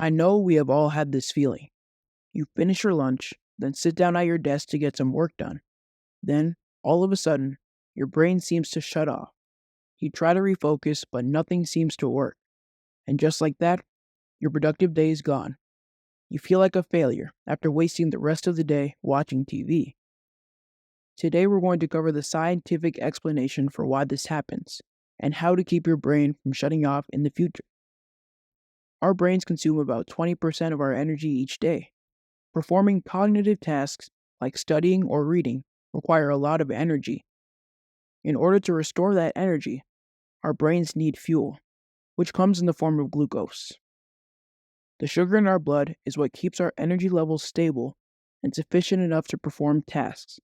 I know we have all had this feeling. You finish your lunch, then sit down at your desk to get some work done. Then, all of a sudden, your brain seems to shut off. You try to refocus, but nothing seems to work. And just like that, your productive day is gone. You feel like a failure after wasting the rest of the day watching TV. Today, we're going to cover the scientific explanation for why this happens and how to keep your brain from shutting off in the future. Our brains consume about 20% of our energy each day. Performing cognitive tasks like studying or reading require a lot of energy. In order to restore that energy, our brains need fuel, which comes in the form of glucose. The sugar in our blood is what keeps our energy levels stable and sufficient enough to perform tasks.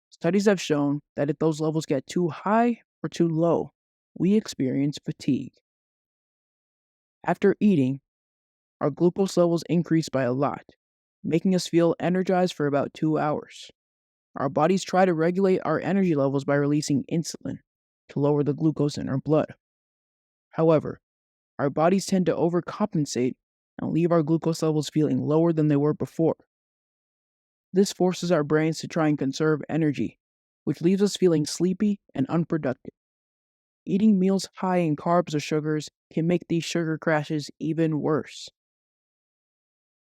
Studies have shown that if those levels get too high or too low, we experience fatigue. After eating, our glucose levels increase by a lot, making us feel energized for about 2 hours. Our bodies try to regulate our energy levels by releasing insulin to lower the glucose in our blood. However, our bodies tend to overcompensate and leave our glucose levels feeling lower than they were before. This forces our brains to try and conserve energy, which leaves us feeling sleepy and unproductive. Eating meals high in carbs or sugars can make these sugar crashes even worse.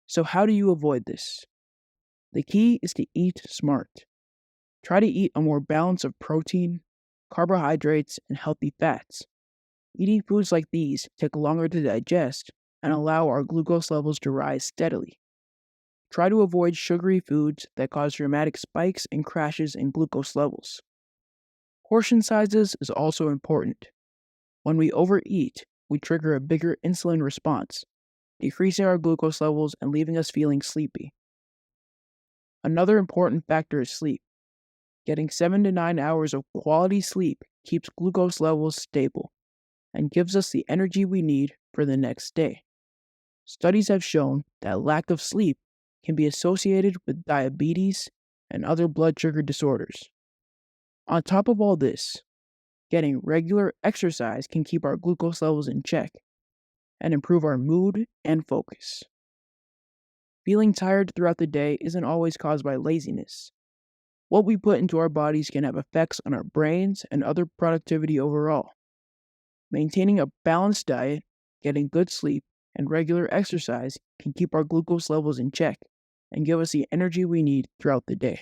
So how do you avoid this? The key is to eat smart. Try to eat a more balance of protein, carbohydrates, and healthy fats. Eating foods like these take longer to digest and allow our glucose levels to rise steadily. Try to avoid sugary foods that cause dramatic spikes and crashes in glucose levels. Portion sizes is also important. When we overeat, we trigger a bigger insulin response, decreasing our glucose levels and leaving us feeling sleepy. Another important factor is sleep. Getting 7 to 9 hours of quality sleep keeps glucose levels stable and gives us the energy we need for the next day. Studies have shown that lack of sleep can be associated with diabetes and other blood sugar disorders. On top of all this, getting regular exercise can keep our glucose levels in check and improve our mood and focus. Feeling tired throughout the day isn't always caused by laziness. What we put into our bodies can have effects on our brains and other productivity overall. Maintaining a balanced diet, getting good sleep, and regular exercise can keep our glucose levels in check and give us the energy we need throughout the day.